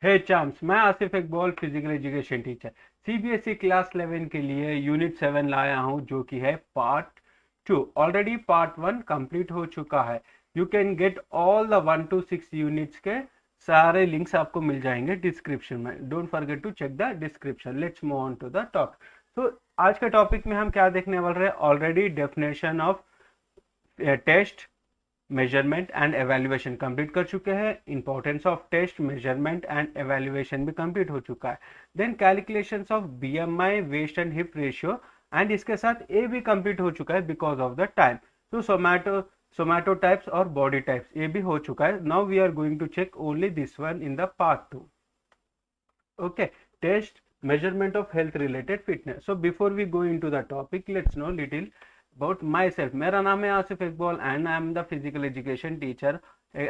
हे चाम्स, मैं Asif Iqbal physical education teacher CBSE class 11 के लिए यूनिट 7 लाया हूं, जो कि है पार्ट 2। ऑलरेडी पार्ट 1 कंप्लीट हो चुका है। You can get all the 1 to 6 units के सारे लिंक्स आपको मिल जाएंगे डिस्क्रिप्शन में। Don't forget to check the description. Let's move on to the topic. तो आज के टॉपिक में हम क्या देखने वाले हैं? Already definition of test, measurement and evaluation complete कर चुके हैं। Importance of test, measurement and evaluation भी कंप्लीट हो चुका है। Then calculations of BMI, waist and hip ratio, and इसके साथ ए भी कंप्लीट हो चुका है बिकॉज ऑफ द टाइम। तो सोमैटो टाइप्स और बॉडी टाइप्स ये भी हो चुका है। Now we are going to check only this one in the part 2। okay, test, measurement of health related fitness. So before we go into the topic, let's know little about myself. मेरा नाम है Asif Iqbal and I am the physical education teacher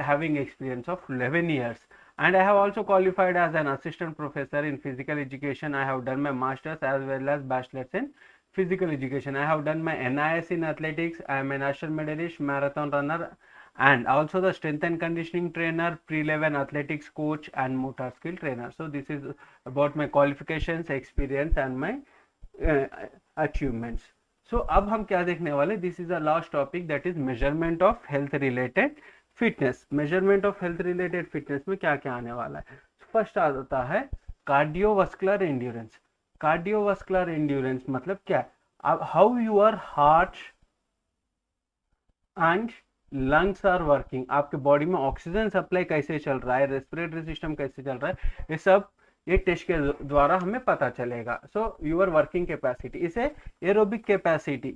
having experience of 11 years, and I have also qualified as an assistant professor in physical education. I have done my masters as well as bachelor's in physical education. I have done my NIS in athletics. I am a national medalist, marathon runner, and also the strength and conditioning trainer, pre-11 athletics coach, and motor skill trainer. So this is about my qualifications, experience, and my uh, achievements. So अब हम क्या देखने वाले? This is the last topic, that is measurement of health related fitness. measurement of health related fitness में क्या क्या आने वाला है? फर्स्ट आता है कार्डियोवास्कुलर एंड्योरेंस। कार्डियोवास्कुलर एंड्योरेंस मतलब क्या? How your heart and lungs are working, आपके बॉडी में ऑक्सीजन सप्लाई कैसे चल रहा है, रेस्पिरेटरी सिस्टम कैसे चल रहा है, ये सब ये टेस्ट के द्वारा हमें पता चलेगा। सो यूर वर्किंग कैपेसिटी, इसे एरोबिक कैपेसिटी,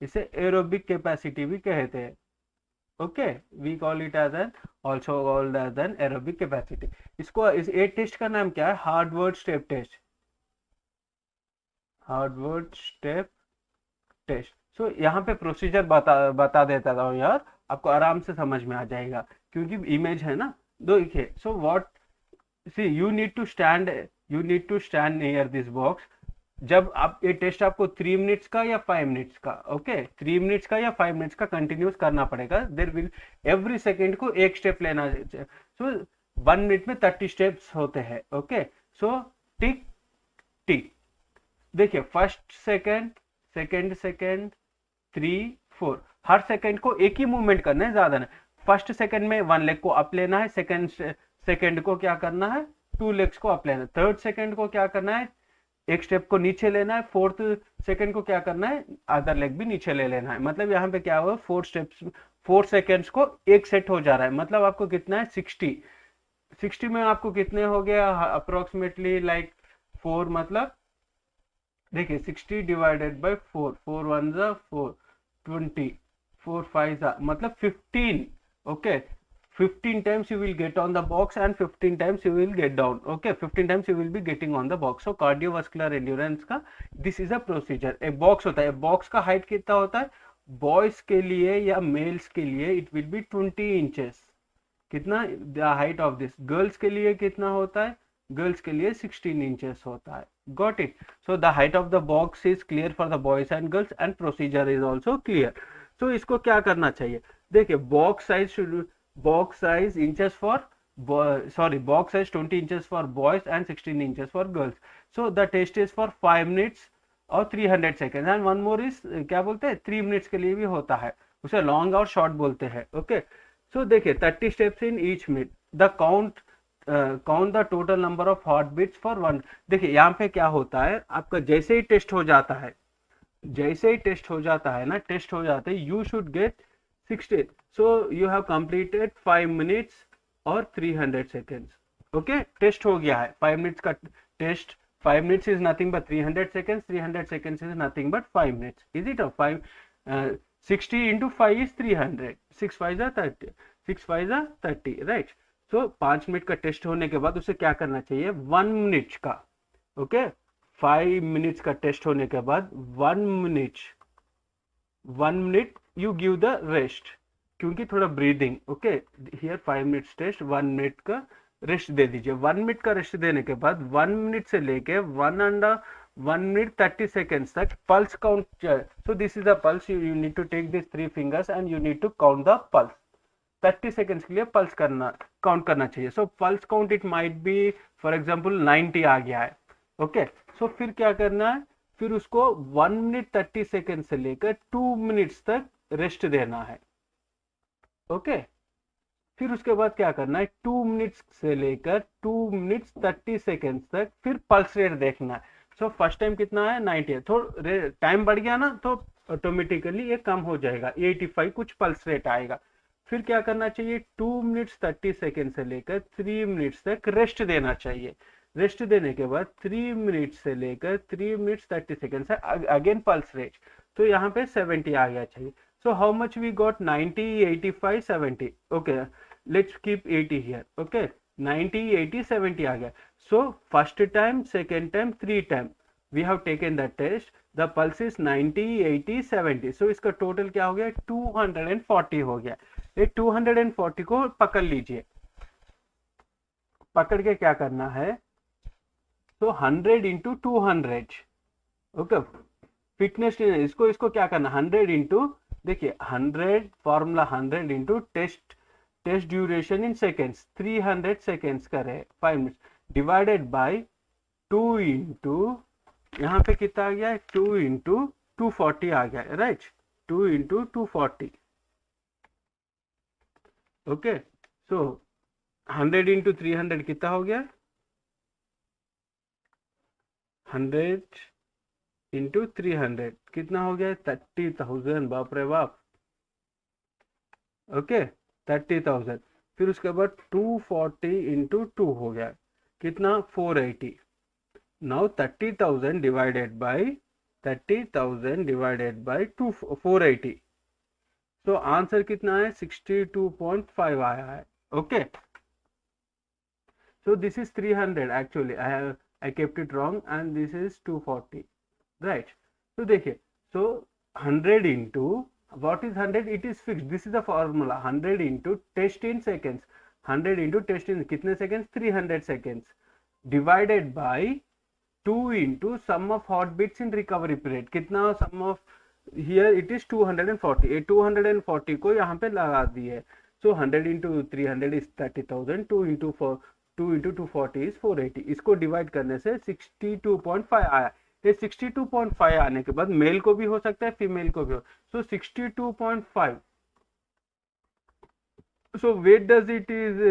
इसे एरोबिक कैपेसिटी भी कहते हैं। Okay, we call it as an also called as an aerobic capacity. इसको इस ए टेस्ट का नाम क्या है? Harvard step test. Harvard step test. So यहाँ पे प्रोसीजर बता देता हूँ यार, आपको आराम से समझ में आ जाएगा क्योंकि इमेज है ना। देखिए, so what, see you need to stand near this box. जब आप ये टेस्ट आपको 3 मिनट्स का या 5 मिनट्स का, ओके, 3 मिनट्स का या 5 मिनट्स का कंटिन्यूस करना पड़ेगा। देर विल एवरी सेकेंड को एक स्टेप लेना। सो 1 मिनट में 30 स्टेप्स होते हैं। ओके, सो टिक टिक, देखिए फर्स्ट सेकेंड, सेकेंड सेकेंड, 3 4, हर सेकेंड को एक ही मूवमेंट करना है, ज्यादा नहीं। फर्स्ट सेकेंड में 1 लेग को अप लेना है, सेकेंड सेकेंड को क्या करना है? 2 लेग्स को अप लेना है। थर्ड सेकेंड को क्या करना है? एक स्टेप को नीचे लेना है। फोर्थ सेकेंड को क्या करना है? अदर लेग भी नीचे ले लेना है। मतलब यहाँ पे क्या हुआ? 4 स्टेप्स, 4 सेकेंड्स को एक सेट हो जा रहा है। मतलब आपको कितना है? 60। 60 में आपको कितने हो गया अप्रोक्सीमेटली? लाइक 4, मतलब देखिए 60 डिवाइडेड बाय 4, 4 1 जा 4, 20, 4 5 जा मतलब 15। Okay, 15 times you will get on the box and 15 times you will get down. Okay, 15 times you will be getting on the box. So cardiovascular endurance का this is a procedure. एक box होता है, box का height कितना होता है? Boys के लिए या मेल्स के लिए इट विल बी 20 इंचेस। कितना the height of this? Girls के लिए कितना होता है? गर्ल्स के लिए 16 इंचेस होता है। Got it? So the height of the box is clear for the boys and girls and procedure is also clear. So इसको क्या करना चाहिए? देखिए, box size should, box size inches for box size 20 inches for boys and 16 inches for girls. So the test is for 5 minutes और 300 seconds, and one more is क्या बोलते हैं? 3 minutes के लिए भी होता है, उसे लॉन्ग और शॉर्ट बोलते हैं। ओके, सो देखिए 30 steps in each minute. The count the total number of heart beats for 1। देखिए यहाँ पे क्या होता है, आपका जैसे ही टेस्ट हो जाता है, जैसे ही टेस्ट हो जाता है ना, टेस्ट हो जाते हैं, you should get 60. So you have completed 5 minutes और 300 seconds. Okay, टेस्ट हो गया है 5 minutes का test. 5 minutes is nothing but 300 seconds. 300 seconds is nothing but 5 minutes. Is it? 60 into 5 is 300. 6 5 are 30. 6 5 are 30. Right? So 5 minute का test होने के बाद उसे क्या करना चाहिए? 1 मिनट का, ओके, 5 मिनट्स का टेस्ट होने के बाद 1 minute you give the rest, क्योंकि थोड़ा breathing. Okay, here 5 minutes test, 1 minute का रेस्ट दे दीजिए। 1 मिनट का रेस्ट देने के बाद 1 मिनट से लेके 1 मिनट 30 सेकेंड्स तक pulse count. So this is the pulse, you need to take this 3 fingers and you need to count the pulse. 30 seconds के लिए पल्स करना काउंट करना चाहिए. So pulse count it might be for example 90 आ गया है. Okay, सो फिर क्या करना है, फिर उसको 1 मिनट 30 सेकेंड से लेकर 2 मिनट्स तक रेस्ट देना है. ओके, फिर उसके बाद क्या करना है, 2 मिनट्स से लेकर 2 मिनट्स 30 सेकेंड्स तक फिर पल्स रेट देखना है. सो फर्स्ट टाइम कितना है 90 है, थोड़ा टाइम बढ़ गया ना तो ऑटोमेटिकली ये कम हो जाएगा, 85 कुछ पल्स रेट आएगा. फिर क्या करना चाहिए, 2 मिनट्स 30 सेकेंड से लेकर 3 मिनट्स तक रेस्ट देना चाहिए. रेस्ट देने के बाद 3 मिनट्स से लेकर 3 मिनट्स 30 सेकेंड से अगेन पल्स रेट. तो यहाँ पे 70 आ गया चाहिए. So how much we got? 90, 85, 70. Okay, let's keep 80 here. Okay, 90, 80, 70 आ गया. So first time, second time, three time we have taken the test. The pulse is 90, 80, 70. So इसका total क्या हो गया, 240 हो गया. ये 240 को पकड़ लीजिए. पकड़ के क्या करना है, तो 100 into 200. ओके, फिटनेस इसको क्या करना, 100 into, देखिए 100 formula 100 into test duration in seconds 300 seconds करे 5 मिनट्स डिवाइडेड बाय 2 इंटू, यहाँ पे कितना आ गया है, 2 इंटू 240 आ गया है, राइट. 2 इंटू 240. ओके, सो 100 इंटू 300 कितना हो गया, 100 इंटू 300 कितना हो गया, 30,000. बाप रे बाप. ओके, 30,000. फिर उसके बाद 240 इंटू 2 हो गया कितना, 480. Now 30,000 divided by 2 480. तो आंसर कितना है, 62.5 आया है. Okay, so this is 300 actually, I kept it wrong and this is 240, right. तो देखिए, so 100 into what is 100, it is fixed, this is the formula, 100 into test in seconds, 100 into test in कितने seconds, 300 seconds divided by 2 into sum of heartbeats in recovery period. कितना sum of, here it is 240. ये 240 को यहाँ पे लगा दिए. So 100 into 300 is 30,000. 2 into 240 is 480. इसको divide करने से 62.5 आया. ये 62.5 आने के बाद मेल को भी हो सकता है, फीमेल को भी हो. So 62.5. So where does it is,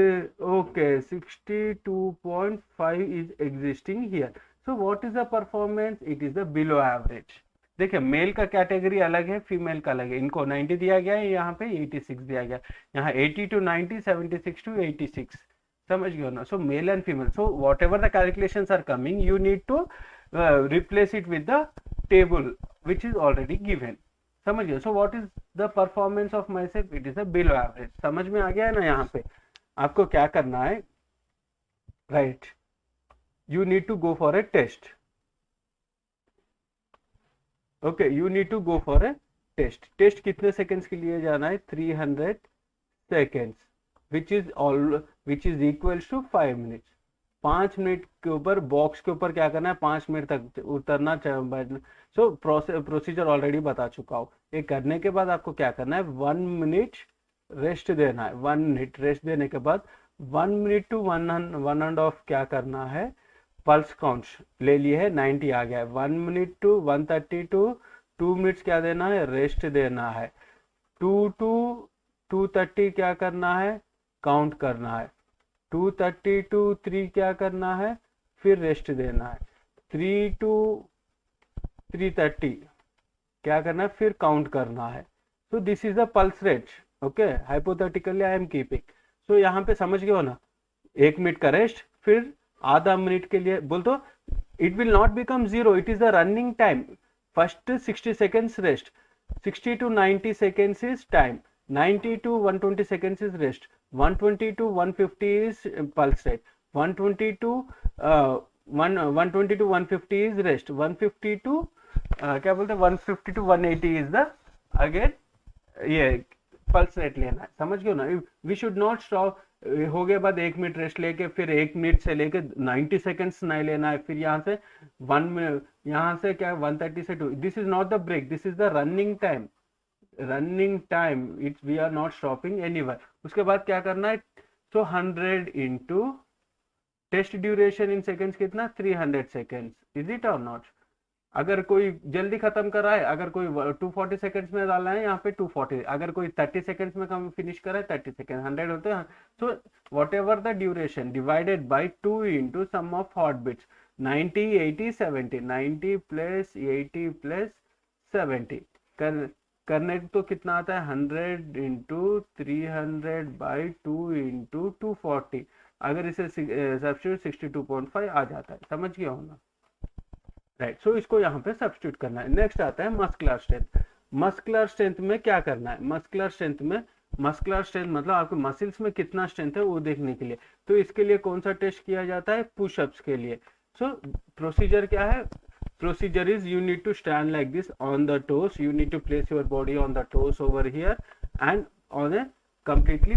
okay, 62.5 is existing here. So what is the performance? It is the below average. देखिए, मेल का कैटेगरी अलग है, फीमेल का अलग है. इनको 90 दिया गया है, यहाँ पे 86 दिया गया, यहाँ 80 to 90, 76 to 86. समझ गए ना. So male and female, so whatever the calculations are coming, you need to replace it with the table which is already given. समझ गए. So what is the performance of myself, it is a below average. समझ में आ गया है ना. यहाँ पे आपको क्या करना है, right, you need to go for a test. Okay, you need to go for a test. Test कितने सेकेंड्स के लिए जाना है, 300 seconds which is equals to 5 minutes. 5 minute के ऊपर बॉक्स के ऊपर क्या करना है, 5 मिनट तक उतरना चाहिए. सो प्रोसीजर ऑलरेडी बता चुका हूँ. ये करने के बाद आपको क्या करना है, 1 मिनट रेस्ट देना है. 1 मिनट रेस्ट देने के बाद 1 मिनट टू 1.5 क्या करना है, पल्स काउंट ले लिए है, 90 आ गया है. 1 मिनट टू 130 टू 2 मिनट्स क्या देना है, रेस्ट देना है. 2 टू 230 क्या करना है, काउंट करना है. 230 टू 3 क्या करना है, फिर रेस्ट देना है. 3 टू 330 क्या करना है, फिर काउंट करना है. So this is the pulse rate. Okay, hypothetically I am keeping. So यहाँ पे समझ गए हो ना, 1 मिनट का रेस्ट, फिर आधा मिनट के लिए बोल दो. It will not become 0, it is the running time. First 60 seconds rest, 60 to 90 seconds is time, 90 to 120 seconds is rest, 120 to 150 is pulse rate, 120 to 150 is rest, 150 to क्या बोलते हैं, 150 to 180 is the again ये pulse rate लेना है. समझ गए ना. We should not stop. हो गए बाद 1 मिनट रेस्ट लेके फिर 1 मिनट से लेके 90 सेकेंड्स नहीं लेना है. फिर यहाँ से 1 मिनट, यहाँ से क्या 130 से 2. This is not the break, this is the running time. Running time it's we are not stopping anywhere. उसके बाद क्या करना है, so 100 into test duration in seconds कितना 300 सेकेंड्स, इज इट और नॉट। अगर कोई जल्दी खत्म कर रहा है, अगर कोई 240 सेकंड्स में डालना है यहाँ पे 240, अगर कोई 30 सेकंड्स में कम फिनिश कर रहा है 30 सेकंड 100 होते हैं। So whatever the duration divided by 2 into sum of heart beats 90 80 70, 90 plus 80 plus 70 करने तो कितना आता है 100 इंटू 300 बाई 2 इंटू 240। अगर इसे सब्स्टिट्यूट 62.5 आ जाता है, समझ गया होना, राइट। सो इसको यहाँ पे सब्स्टिट्यूट करना है। नेक्स्ट आता है मस्कुलर स्ट्रेंथ। मस्कुलर स्ट्रेंथ में क्या करना है, मस्कुलर स्ट्रेंथ मतलब आपके मसल्स में कितना स्ट्रेंथ है वो देखने के लिए। तो इसके लिए कौन सा टेस्ट किया जाता है, पुशअप्स के लिए। सो प्रोसीजर क्या है, procedure is you need to stand like this on the toes, you need to place your body on the toes over here and on a completely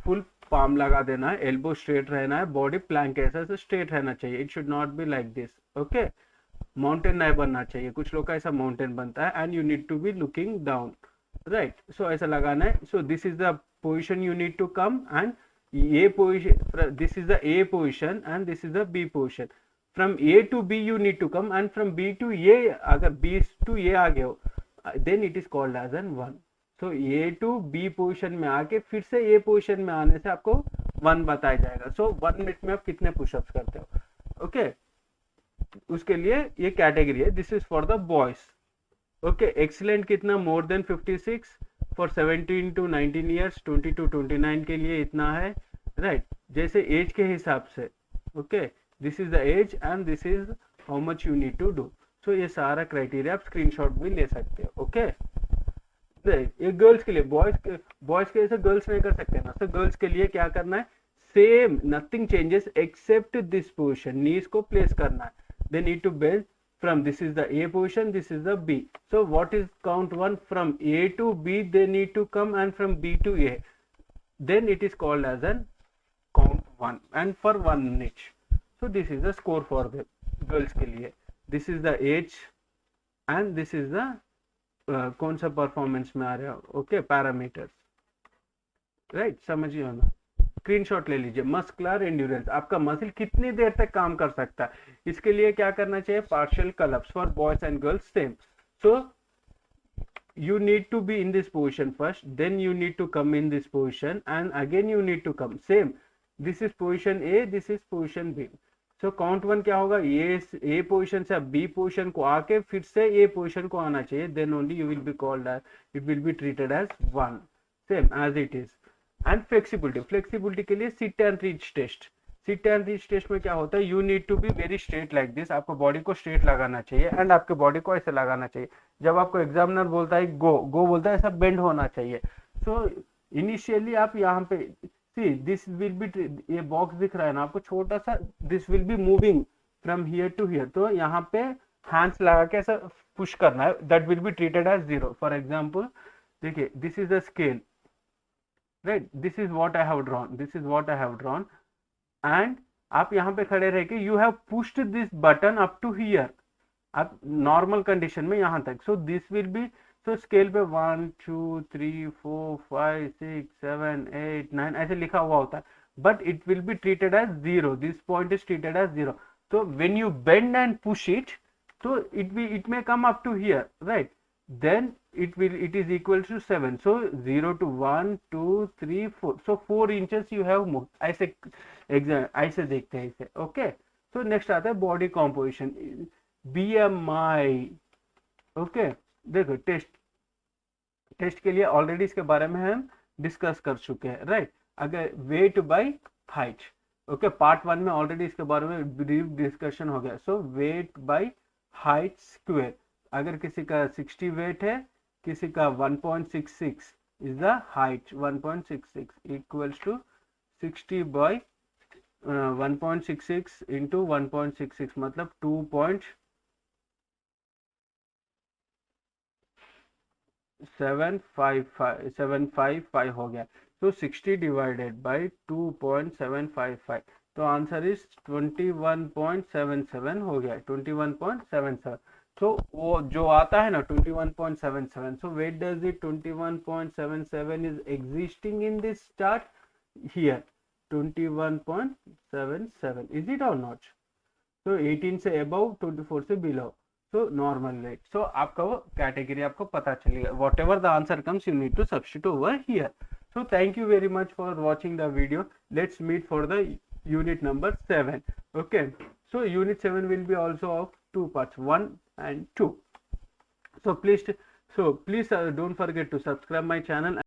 full palm लगा देना है, एल्बो स्ट्रेट रहना है, body Planck ऐसा से straight रहना चाहिए, it should not be like this, okay. Mountain नहीं बनना चाहिए, कुछ लोग का ऐसा माउंटेन बनता है, and you need to be looking down, right. So ऐसा लगाना है। So this is the position you need to come, and ये position, this is the A position and this is the B position. From A to B you need to come, and from B to A, अगर B to A आ गए हो then it is called as an 1। So A to B position में आके फिर से ए position में आने से आपको 1 बताया जाएगा। सो 1 मिनट में आप कितने पुशअप्स करते हो, ओके। उसके लिए ये कैटेगरी है, this is for the boys, okay. Excellent कितना, more than 56 for 17 to 19 years, 20 to 29 के लिए इतना है, राइट। जैसे एज के हिसाब से, okay, this is the age and this is how much you need to do. So ये सारा क्राइटेरिया आप स्क्रीनशॉट भी ले सकते हो, ओके। ये गर्ल्स के लिए, बॉयज के जैसे गर्ल्स नहीं कर सकते ना। तो गर्ल्स के लिए क्या करना है, same nothing changes except this position, knees को प्लेस करना है। They need to bend from, this is the A position, this is the B. So what is count 1, from A to B they need to come, and from B to A, then it is called as an count 1 and for 1 niche. So this is the score for the girls के लिए, this is the age and this is the कौन सा performance में आ रहा है, okay, parameters, right, समझिए ना। Screenshot ले लीजिए। मस्कुलर एंड्योरेंस, आपका मसल कितनी देर तक काम कर सकता है, इसके लिए क्या करना चाहिए, partial curl ups for boys and girls same. So you need to be in this position first, then you need to come in this position, and again you need to come same, this is position A, this is position B. So count 1 क्या होगा, ये A position से B position को आके फिर से A position को आना चाहिए, then only you will be called as, it will be treated as 1, same as it is. And flexibility के लिए sit and reach test. Sit and reach test में क्या होता है, you need to be very straight like this, आपको body को straight लगाना चाहिए एंड आपके बॉडी को ऐसे लगाना चाहिए। जब आपको एग्जामिनर बोलता है गो बोलता है, ऐसा बेंड होना चाहिए। सो इनिशियली आप यहाँ पे सी दिस विल बी, ये बॉक्स दिख रहा है ना आपको छोटा सा, this will be moving from here to here. तो यहाँ पे हैंड्स लगा के ऐसा पुश करना है, that will be treated as 0। For example देखिए, this is the scale, right, this is what I have drawn, and आप यहाँ पे खड़े रह के you have pushed this button up to here, आप नॉर्मल कंडीशन में यहाँ तक। so this will be, so scale पे 1 2 3 4 5 6 7 8 9 ऐसे लिखा हुआ होता है, but it will be treated as 0, this point is treated as 0. so when you bend and push it, so it may come up to here, right, then it is equal to 7. so 0 to 1 2 3 4, so 4 inches you have moved, ऐसे देखते हैं इसे, okay. तो next आता है body composition, BMI, okay. देखो test के लिए ऑलरेडी इसके बारे में हम डिस्कस कर चुके हैं, राइट। अगर wait by height, okay, part 1 में ऑलरेडी इसके बारे में ब्रीफ डिस्कशन हो गया। So weight by height square, अगर किसी का 60 वेट है, किसी का 1.66 is the height, 1.66 equals to 60 by 1.66 into 1.66 मतलब 2.755 हो गया। तो 60 डिवाइडेड बाय 2.755, तो आंसर इज 21.77 हो गया, 21.77। तो वो जो आता है ना 21.77, so where does it 21.77 is existing in this chart? Here 21.77, is it or not? So 18 से above, 24 से below, so normal rate. So आपका वो कैटेगरी आपको पता चलेगा. Whatever the answer comes, you need to substitute over here. So thank you very much for watching the video. Let's meet for the unit number 7. Okay, so unit 7 will be also of two parts, 1 and 2. So please don't forget to subscribe my channel.